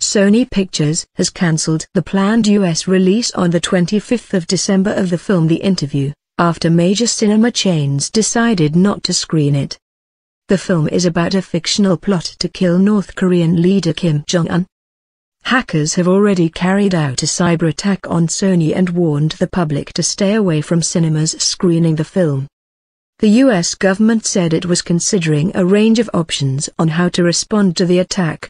Sony Pictures has cancelled the planned US release on the 25th of December of the film The Interview, after major cinema chains decided not to screen it. The film is about a fictional plot to kill North Korean leader Kim Jong-un. Hackers have already carried out a cyber attack on Sony and warned the public to stay away from cinemas screening the film. The US government said it was considering a range of options on how to respond to the attack.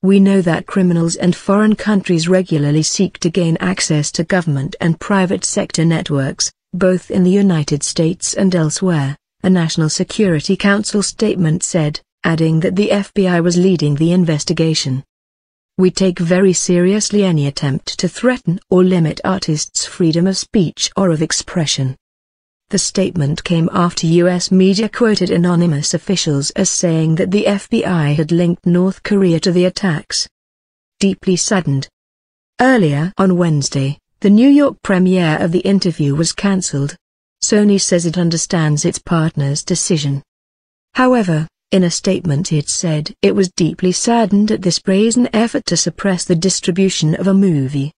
"We know that criminals and foreign countries regularly seek to gain access to government and private sector networks, both in the United States and elsewhere," a National Security Council statement said, adding that the FBI was leading the investigation. "We take very seriously any attempt to threaten or limit artists' freedom of speech or of expression." The statement came after U.S. media quoted anonymous officials as saying that the FBI had linked North Korea to the attacks. Deeply saddened. Earlier on Wednesday, the New York premiere of The Interview was cancelled. Sony says it understands its partner's decision. However, in a statement it said it was deeply saddened at this brazen effort to suppress the distribution of a movie.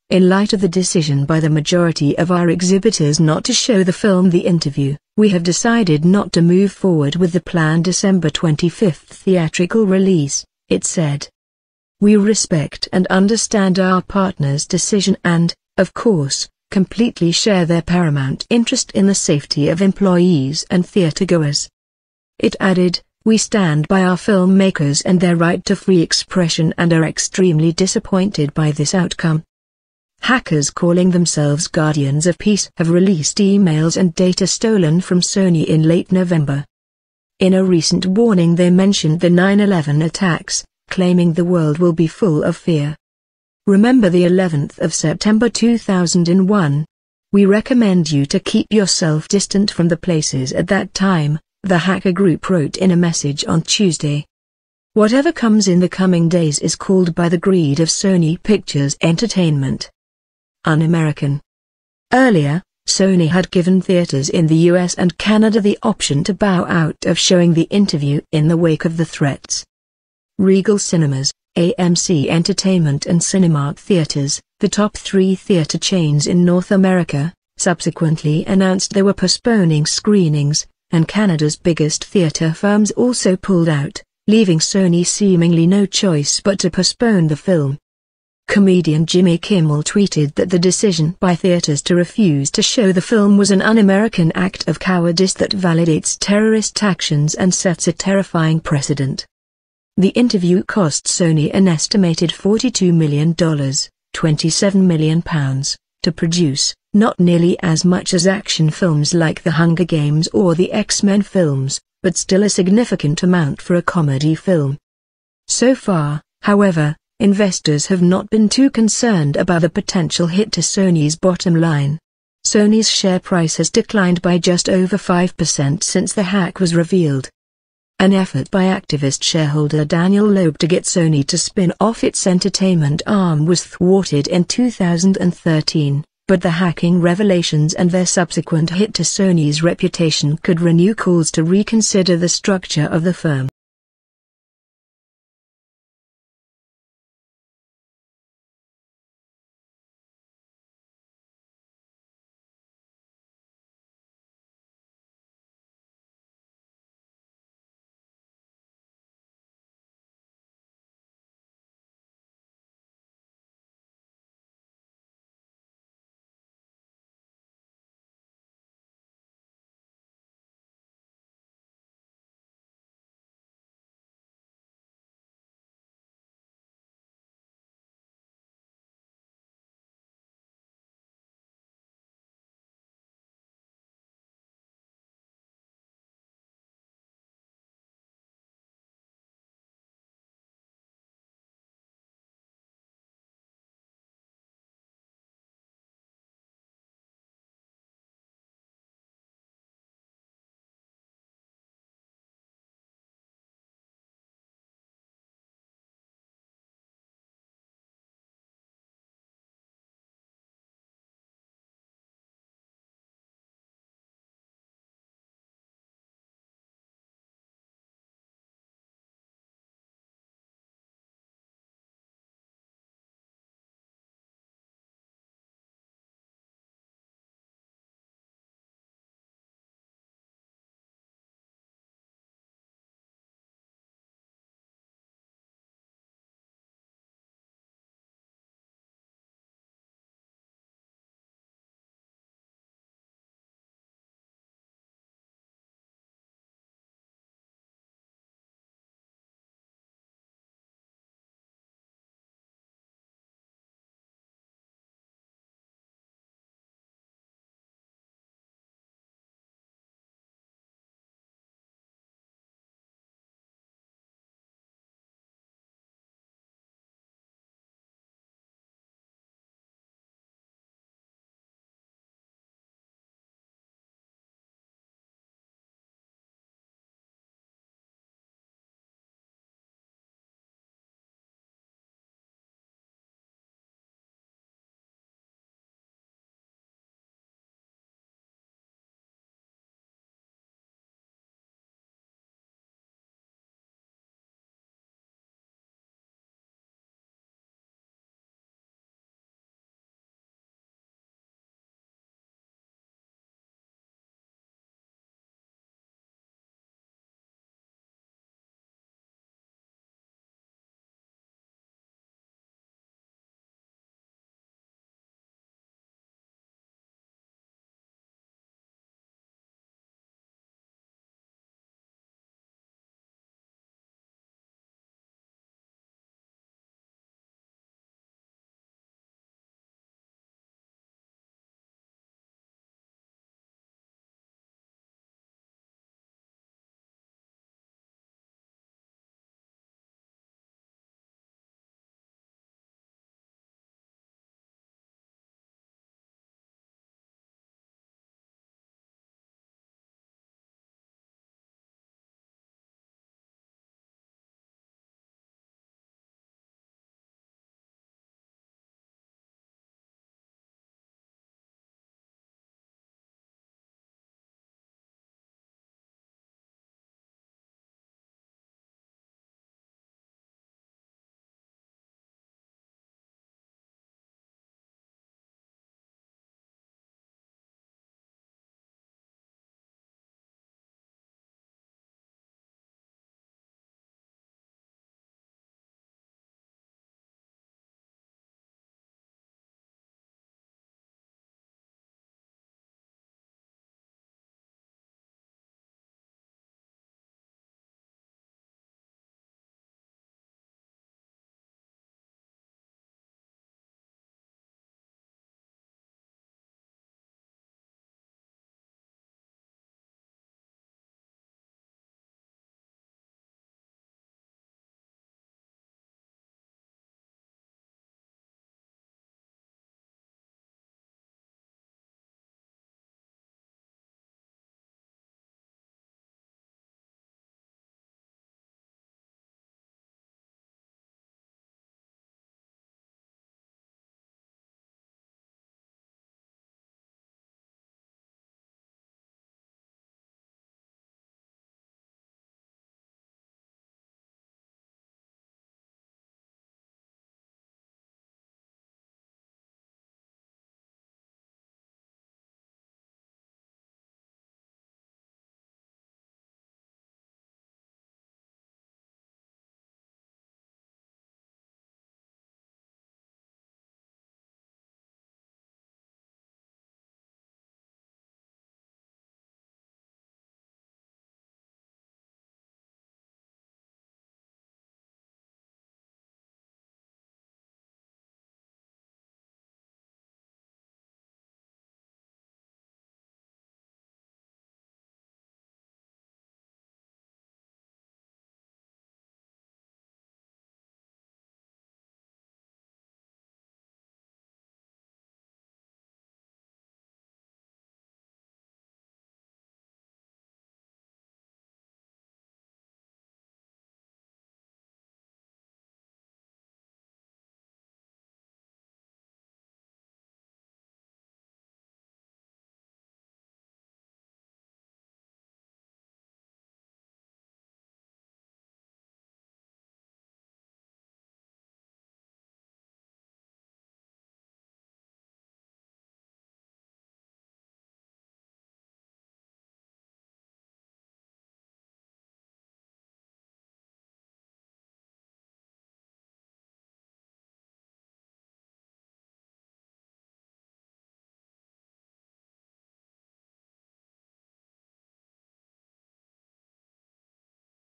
"In light of the decision by the majority of our exhibitors not to show the film The Interview, we have decided not to move forward with the planned December 25th theatrical release," it said. "We respect and understand our partners' decision and, of course, completely share their paramount interest in the safety of employees and theatergoers." It added, "We stand by our filmmakers and their right to free expression and are extremely disappointed by this outcome." Hackers calling themselves Guardians of Peace have released emails and data stolen from Sony in late November. In a recent warning they mentioned the 9/11 attacks, claiming the world will be full of fear. "Remember the 11th of September 2001. We recommend you to keep yourself distant from the places at that time," the hacker group wrote in a message on Tuesday. "Whatever comes in the coming days is called by the greed of Sony Pictures Entertainment un-American." Earlier, Sony had given theaters in the US and Canada the option to bow out of showing The Interview in the wake of the threats. Regal Cinemas, AMC Entertainment and Cinemark Theaters, the top three theater chains in North America, subsequently announced they were postponing screenings, and Canada's biggest theater firms also pulled out, leaving Sony seemingly no choice but to postpone the film. Comedian Jimmy Kimmel tweeted that the decision by theaters to refuse to show the film was an un-American act of cowardice that validates terrorist actions and sets a terrifying precedent. The Interview cost Sony an estimated $42 million, £27 million, to produce, not nearly as much as action films like The Hunger Games or the X-Men films, but still a significant amount for a comedy film. So far, however, investors have not been too concerned about the potential hit to Sony's bottom line. Sony's share price has declined by just over 5% since the hack was revealed. An effort by activist shareholder Daniel Loeb to get Sony to spin off its entertainment arm was thwarted in 2013, but the hacking revelations and their subsequent hit to Sony's reputation could renew calls to reconsider the structure of the firm.